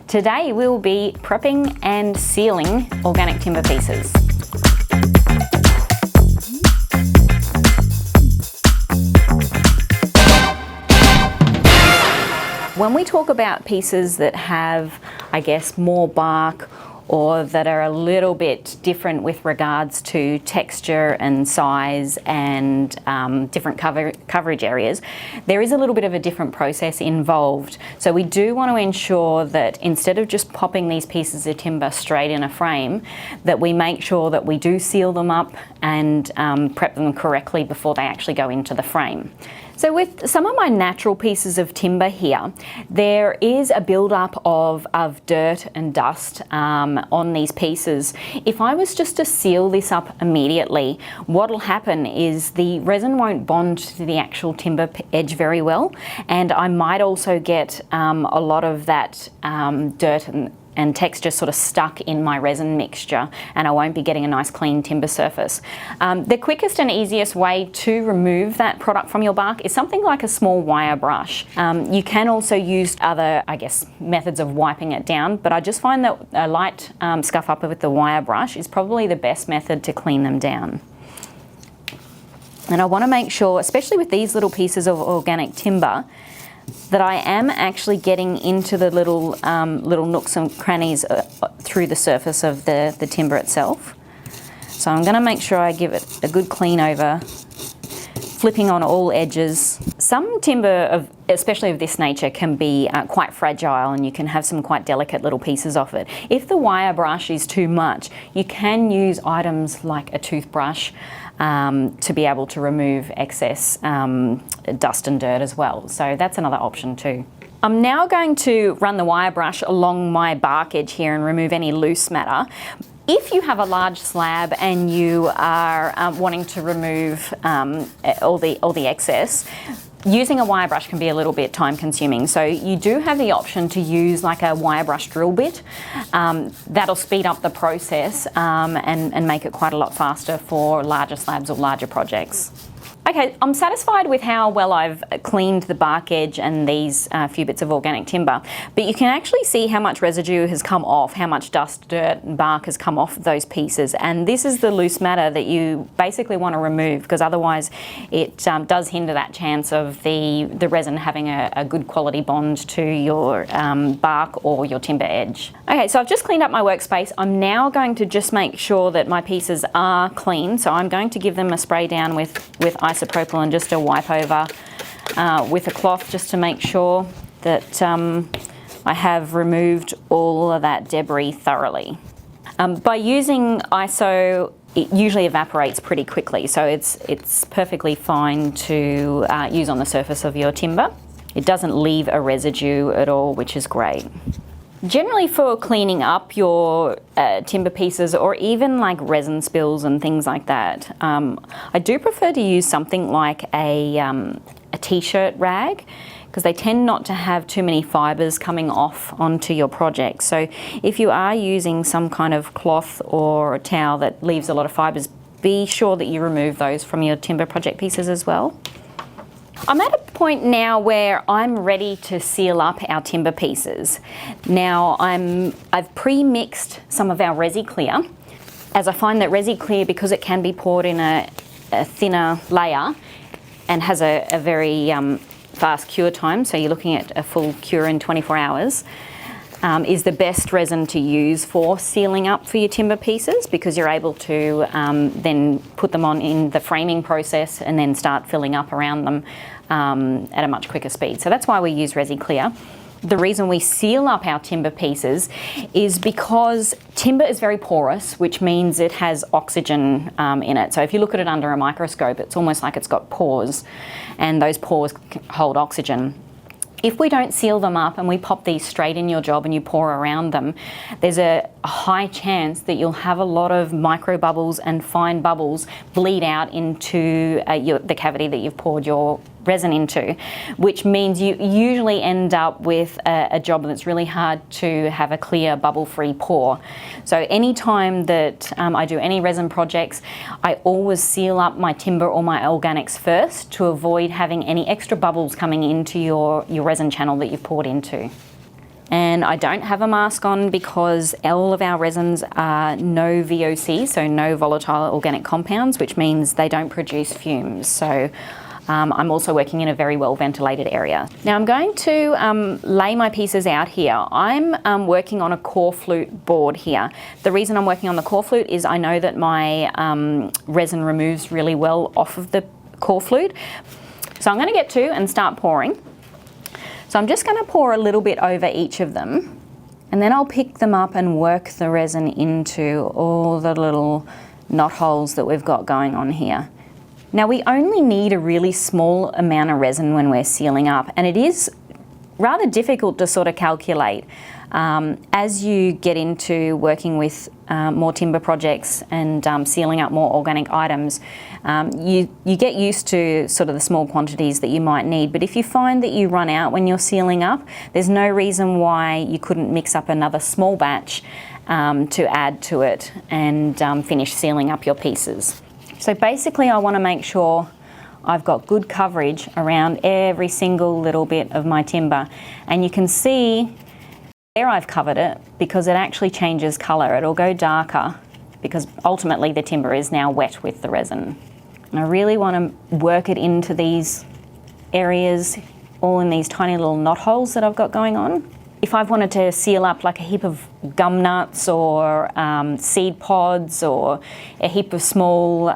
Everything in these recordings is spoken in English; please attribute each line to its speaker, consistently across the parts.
Speaker 1: Today we'll be prepping and sealing organic timber pieces. When we talk about pieces that have, I guess, more bark or that are a little bit different with regards to texture and size and different coverage areas, there is a little bit of a different process involved. So we do want to ensure that instead of just popping these pieces of timber straight in a frame, that we make sure that we do seal them up and prep them correctly before they actually go into the frame. So with some of my natural pieces of timber here, there is a build-up of dirt and dust on these pieces. If I was just to seal this up immediately, what'll happen is the resin won't bond to the actual timber edge very well, and I might also get a lot of that dirt and texture sort of stuck in my resin mixture, and I won't be getting a nice clean timber surface. The quickest and easiest way to remove that product from your bark is something like a small wire brush. You can also use other, I guess, methods of wiping it down, but I just find that a light scuff up with the wire brush is probably the best method to clean them down. And I want to make sure, especially with these little pieces of organic timber, that I am actually getting into the little nooks and crannies through the surface of the timber itself. So I'm going to make sure I give it a good clean over, flipping on all edges. Some timber, especially of this nature, can be quite fragile, and you can have some quite delicate little pieces off it. If the wire brush is too much, you can use items like a toothbrush to be able to remove excess dust and dirt as well. So that's another option too. I'm now going to run the wire brush along my bark edge here and remove any loose matter. If you have a large slab and you are wanting to remove all the excess, using a wire brush can be a little bit time consuming. So you do have the option to use like a wire brush drill bit. That'll speed up the process and make it quite a lot faster for larger slabs or larger projects. Okay, I'm satisfied with how well I've cleaned the bark edge and these few bits of organic timber, but you can actually see how much residue has come off, how much dust, dirt and bark has come off those pieces, and this is the loose matter that you basically want to remove, because otherwise it does hinder that chance of the resin having a good quality bond to your bark or your timber edge. Okay, so I've just cleaned up my workspace. I'm now going to just make sure that my pieces are clean, so I'm going to give them a spray down with isopropyl and just a wipe over with a cloth, just to make sure that I have removed all of that debris thoroughly. By using ISO, it usually evaporates pretty quickly, so it's perfectly fine to use on the surface of your timber. It doesn't leave a residue at all, which is great. Generally, for cleaning up your timber pieces, or even like resin spills and things like that, I do prefer to use something like a t-shirt rag, because they tend not to have too many fibres coming off onto your project. So if you are using some kind of cloth or a towel that leaves a lot of fibres, be sure that you remove those from your timber project pieces as well. I'm at a point now where I'm ready to seal up our timber pieces. Now I've pre-mixed some of our Resi Clear, as I find that Resi Clear, because it can be poured in a thinner layer and has a very fast cure time, so you're looking at a full cure in 24 hours, is the best resin to use for sealing up for your timber pieces, because you're able to then put them on in the framing process and then start filling up around them at a much quicker speed. So that's why we use Resi Clear. The reason we seal up our timber pieces is because timber is very porous, which means it has oxygen in it. So if you look at it under a microscope, it's almost like it's got pores, and those pores hold oxygen. If we don't seal them up and we pop these straight in your job and you pour around them, there's a high chance that you'll have a lot of micro bubbles and fine bubbles bleed out into the cavity that you've poured your resin into, which means you usually end up with a job that's really hard to have a clear bubble-free pour. So anytime that I do any resin projects, I always seal up my timber or my organics first to avoid having any extra bubbles coming into your resin channel that you've poured into. And I don't have a mask on because all of our resins are no VOC, so no volatile organic compounds, which means they don't produce fumes. So I'm also working in a very well ventilated area. Now I'm going to lay my pieces out here. I'm working on a core flute board here. The reason I'm working on the core flute is I know that my resin removes really well off of the core flute. So I'm going to get to and start pouring. So I'm just going to pour a little bit over each of them, and then I'll pick them up and work the resin into all the little knot holes that we've got going on here. Now we only need a really small amount of resin when we're sealing up, and it is rather difficult to sort of calculate. As you get into working with more timber projects and sealing up more organic items, you get used to sort of the small quantities that you might need. But if you find that you run out when you're sealing up, there's no reason why you couldn't mix up another small batch to add to it and finish sealing up your pieces. So basically I want to make sure I've got good coverage around every single little bit of my timber, and you can see there I've covered it because it actually changes colour. It'll go darker because ultimately the timber is now wet with the resin. And I really want to work it into these areas, all in these tiny little knot holes that I've got going on. If I've wanted to seal up like a heap of gum nuts or seed pods or a heap of small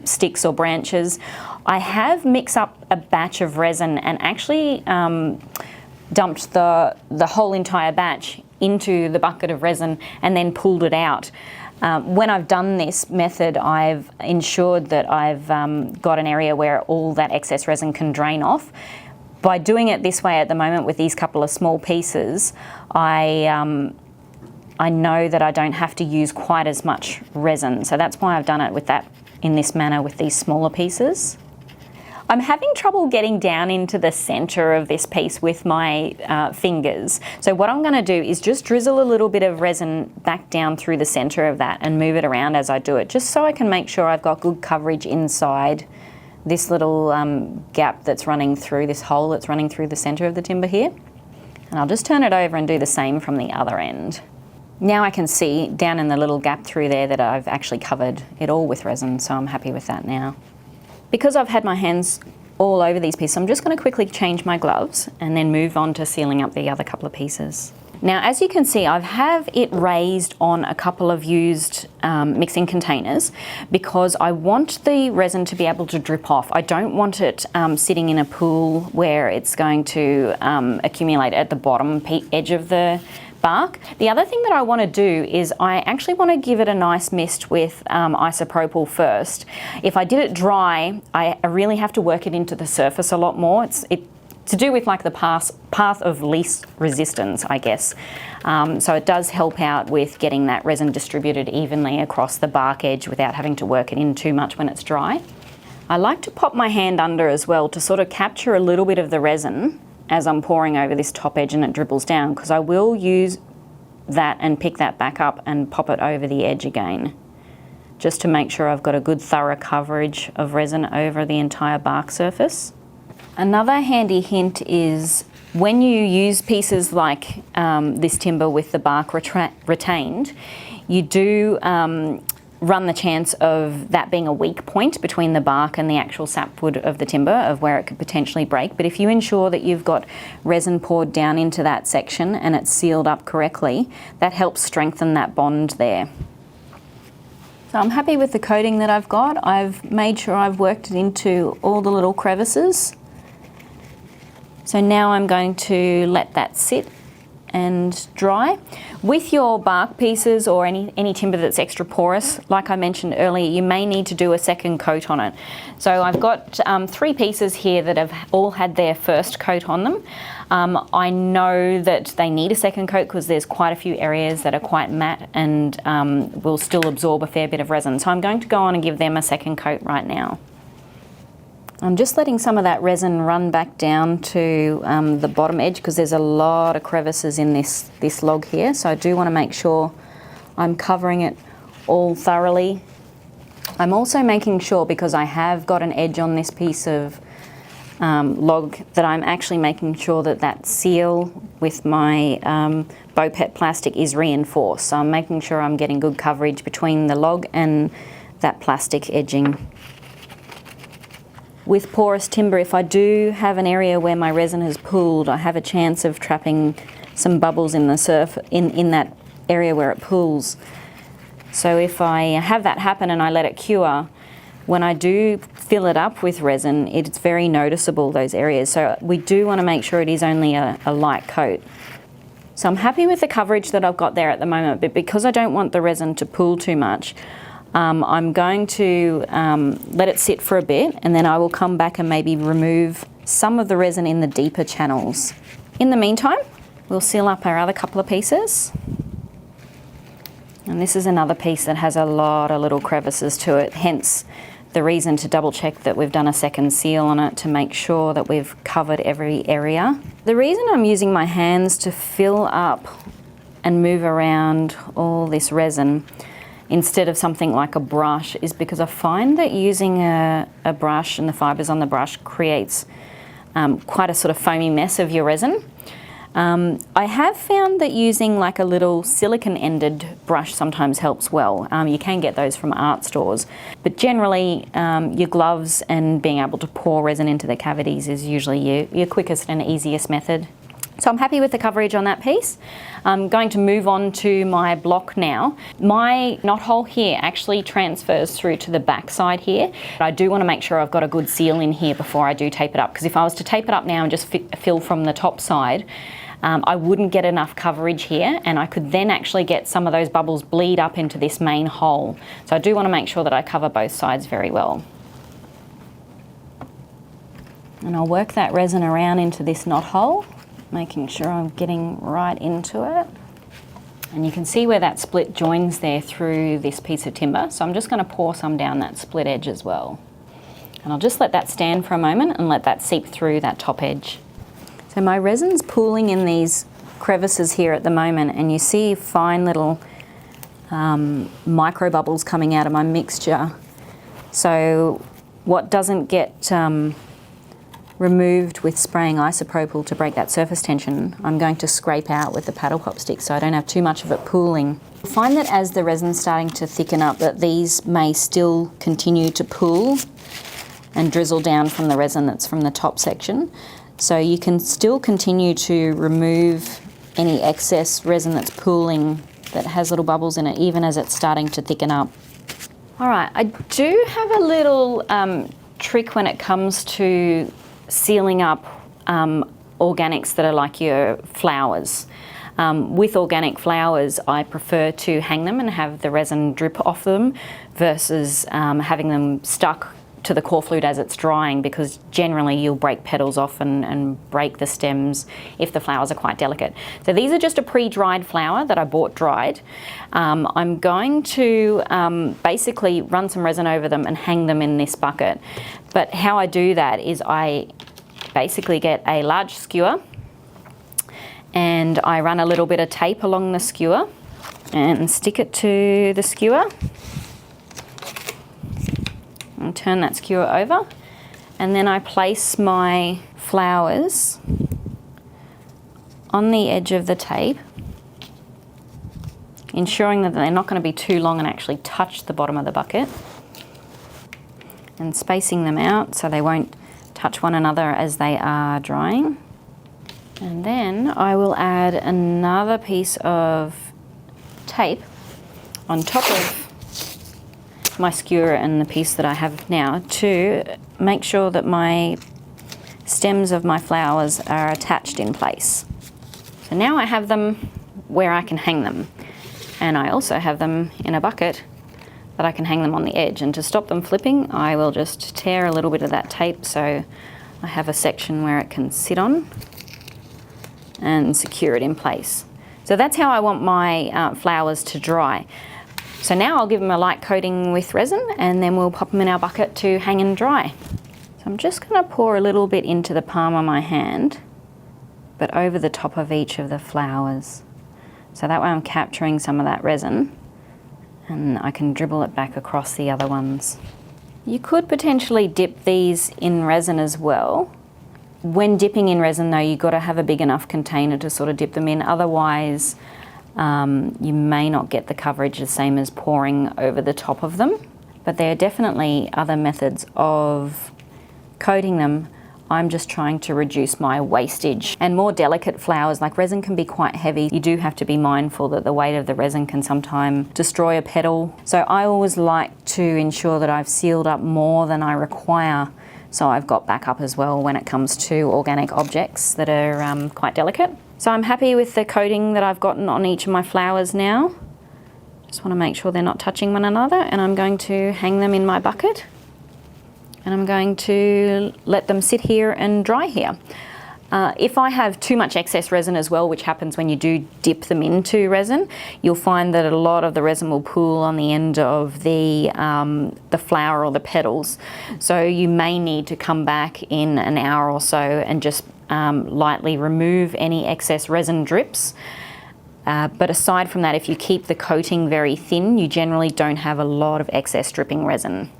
Speaker 1: sticks or branches, I have mixed up a batch of resin and actually dumped the whole entire batch into the bucket of resin and then pulled it out. When I've done this method, I've ensured that I've got an area where all that excess resin can drain off. By doing it this way at the moment with these couple of small pieces, I know that I don't have to use quite as much resin. So that's why I've done it with that in this manner with these smaller pieces. I'm having trouble getting down into the center of this piece with my fingers. So what I'm going to do is just drizzle a little bit of resin back down through the center of that and move it around as I do it, just so I can make sure I've got good coverage inside this little gap that's running through, this hole that's running through the center of the timber here. And I'll just turn it over and do the same from the other end. Now I can see down in the little gap through there that I've actually covered it all with resin, so I'm happy with that now. Because I've had my hands all over these pieces, I'm just going to quickly change my gloves and then move on to sealing up the other couple of pieces. Now, as you can see, I have it raised on a couple of used mixing containers because I want the resin to be able to drip off. I don't want it sitting in a pool where it's going to accumulate at the bottom edge of the bark. The other thing that I want to do is I actually want to give it a nice mist with isopropyl first. If I did it dry, I really have to work it into the surface a lot more. It's to do with like the path of least resistance, I guess. So it does help out with getting that resin distributed evenly across the bark edge without having to work it in too much when it's dry. I like to pop my hand under as well to sort of capture a little bit of the resin as I'm pouring over this top edge and it dribbles down, because I will use that and pick that back up and pop it over the edge again, just to make sure I've got a good thorough coverage of resin over the entire bark surface. Another handy hint is when you use pieces like this timber with the bark retained, you do run the chance of that being a weak point between the bark and the actual sapwood of the timber, of where it could potentially break. But if you ensure that you've got resin poured down into that section and it's sealed up correctly, that helps strengthen that bond there. So I'm happy with the coating that I've got. I've made sure I've worked it into all the little crevices. So now I'm going to let that sit and dry. With your bark pieces or any timber that's extra porous, like I mentioned earlier, you may need to do a second coat on it. So I've got 3 pieces here that have all had their first coat on them. I know that they need a second coat because there's quite a few areas that are quite matte and will still absorb a fair bit of resin. So I'm going to go on and give them a second coat right now. I'm just letting some of that resin run back down to the bottom edge because there's a lot of crevices in this log here. So I do want to make sure I'm covering it all thoroughly. I'm also making sure, because I have got an edge on this piece of log that I'm actually making sure that that seal with my Bopet plastic is reinforced. So I'm making sure I'm getting good coverage between the log and that plastic edging. With porous timber, if I do have an area where my resin has pooled, I have a chance of trapping some bubbles in the surface in that area where it pools. So if I have that happen and I let it cure, when I do fill it up with resin, it's very noticeable, those areas. So we do want to make sure it is only a light coat. So I'm happy with the coverage that I've got there at the moment, but because I don't want the resin to pool too much, I'm going to let it sit for a bit, and then I will come back and maybe remove some of the resin in the deeper channels. In the meantime, we'll seal up our other couple of pieces. And this is another piece that has a lot of little crevices to it, hence the reason to double check that we've done a second seal on it to make sure that we've covered every area. The reason I'm using my hands to fill up and move around all this resin instead of something like a brush is because I find that using a brush and the fibres on the brush creates quite a sort of foamy mess of your resin. I have found that using like a little silicone-ended brush sometimes helps well. You can get those from art stores, but generally your gloves and being able to pour resin into the cavities is usually your quickest and easiest method. So I'm happy with the coverage on that piece. I'm going to move on to my block now. My knot hole here actually transfers through to the back side here. I do want to make sure I've got a good seal in here before I do tape it up, because if I was to tape it up now and just fill from the top side, I wouldn't get enough coverage here, and I could then actually get some of those bubbles bleed up into this main hole. So I do want to make sure that I cover both sides very well. And I'll work that resin around into this knot hole, making sure I'm getting right into it. And you can see where that split joins there through this piece of timber. So I'm just going to pour some down that split edge as well. And I'll just let that stand for a moment and let that seep through that top edge. So my resin's pooling in these crevices here at the moment, and you see fine little micro bubbles coming out of my mixture. So what doesn't get removed with spraying isopropyl to break that surface tension, I'm going to scrape out with the paddle pop stick so I don't have too much of it pooling. I find that as the resin's starting to thicken up that these may still continue to pool and drizzle down from the resin that's from the top section. So you can still continue to remove any excess resin that's pooling that has little bubbles in it, even as it's starting to thicken up. All right, I do have a little trick when it comes to sealing up organics that are like your flowers. With organic flowers, I prefer to hang them and have the resin drip off them versus having them stuck to the core flute as it's drying, because generally you'll break petals off and break the stems if the flowers are quite delicate. So these are just a pre-dried flower that I bought dried. I'm going to basically run some resin over them and hang them in this bucket. But how I do that is I basically get a large skewer and I run a little bit of tape along the skewer and stick it to the skewer. And turn that skewer over, and then I place my flowers on the edge of the tape, ensuring that they're not going to be too long and actually touch the bottom of the bucket, and spacing them out so they won't touch one another as they are drying. And then I will add another piece of tape on top of my skewer and the piece that I have now to make sure that my stems of my flowers are attached in place. So now I have them where I can hang them, and I also have them in a bucket that I can hang them on the edge. And to stop them flipping, I will just tear a little bit of that tape so I have a section where it can sit on and secure it in place. So that's how I want my flowers to dry. So now I'll give them a light coating with resin, and then we'll pop them in our bucket to hang and dry. So I'm just going to pour a little bit into the palm of my hand, but over the top of each of the flowers. So that way I'm capturing some of that resin, and I can dribble it back across the other ones. You could potentially dip these in resin as well, When dipping in resin though, you've got to have a big enough container to sort of dip them in, otherwise you may not get the coverage the same as pouring over the top of them. But there are definitely other methods of coating them. I'm just trying to reduce my wastage. And more delicate flowers, like resin can be quite heavy. You do have to be mindful that the weight of the resin can sometimes destroy a petal. So I always like to ensure that I've sealed up more than I require, so I've got backup as well when it comes to organic objects that are quite delicate. So I'm happy with the coating that I've gotten on each of my flowers now. Just want to make sure they're not touching one another, and I'm going to hang them in my bucket. And I'm going to let them sit here and dry here. If I have too much excess resin as well, which happens when you do dip them into resin, you'll find that a lot of the resin will pool on the end of the flower or the petals. So you may need to come back in an hour or so and just lightly remove any excess resin drips. But aside from that, if you keep the coating very thin, you generally don't have a lot of excess dripping resin.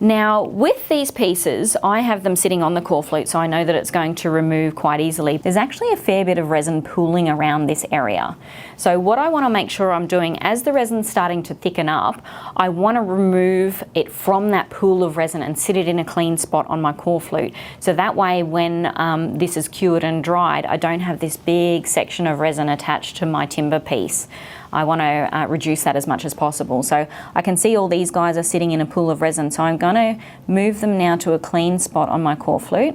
Speaker 1: Now with these pieces, I have them sitting on the core flute, so I know that it's going to remove quite easily. There's actually a fair bit of resin pooling around this area. So what I want to make sure I'm doing, as the resin's starting to thicken up, I want to remove it from that pool of resin and sit it in a clean spot on my core flute. So that way when this is cured and dried, I don't have this big section of resin attached to my timber piece. I want to reduce that as much as possible. So I can see all these guys are sitting in a pool of resin, so I'm going to move them now to a clean spot on my core flute,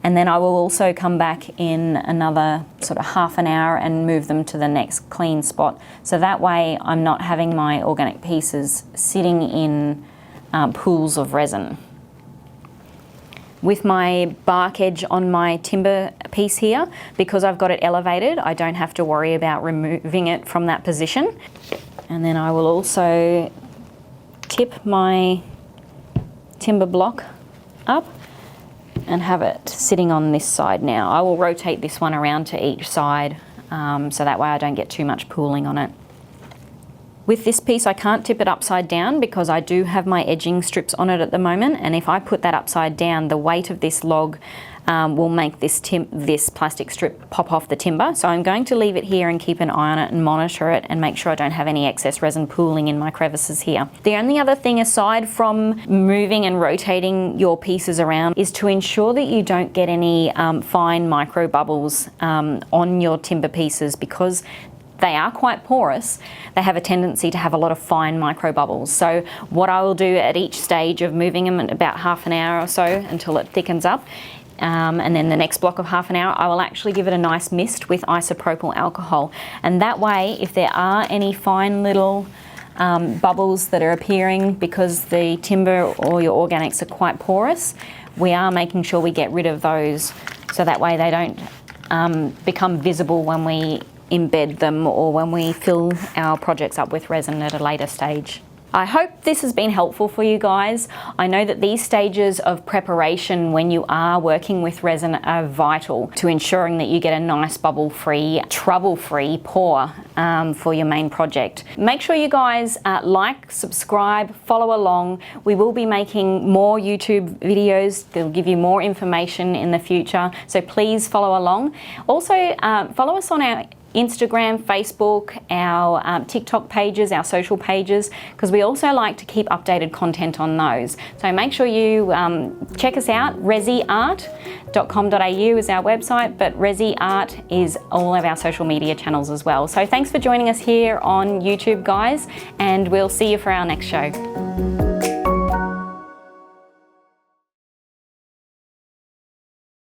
Speaker 1: and then I will also come back in another sort of half an hour and move them to the next clean spot. So that way I'm not having my organic pieces sitting in pools of resin. With my bark edge on my timber piece here, because I've got it elevated, I don't have to worry about removing it from that position. And then I will also tip my timber block up and have it sitting on this side now. I will rotate this one around to each side so that way I don't get too much pooling on it. With this piece, I can't tip it upside down because I do have my edging strips on it at the moment, and if I put that upside down, the weight of this log will make this plastic strip pop off the timber. So I'm going to leave it here and keep an eye on it and monitor it and make sure I don't have any excess resin pooling in my crevices here. The only other thing aside from moving and rotating your pieces around is to ensure that you don't get any fine micro bubbles on your timber pieces, because they are quite porous. They have a tendency to have a lot of fine micro bubbles. So what I will do at each stage of moving them at about half an hour or so until it thickens up, and then the next block of half an hour, I will actually give it a nice mist with isopropyl alcohol. And that way, if there are any fine little bubbles that are appearing because the timber or your organics are quite porous, we are making sure we get rid of those, so that way they don't become visible when we embed them or when we fill our projects up with resin at a later stage. I hope this has been helpful for you guys. I know that these stages of preparation when you are working with resin are vital to ensuring that you get a nice bubble-free, trouble-free pour for your main project. Make sure you guys like, subscribe, follow along. We will be making more YouTube videos that will give you more information in the future, so please follow along. Also, follow us on our Instagram, Facebook, our TikTok pages, our social pages, because we also like to keep updated content on those. So make sure you check us out. ResiArt.com.au is our website, but ResiArt is all of our social media channels as well. So thanks for joining us here on YouTube, guys, and we'll see you for our next show.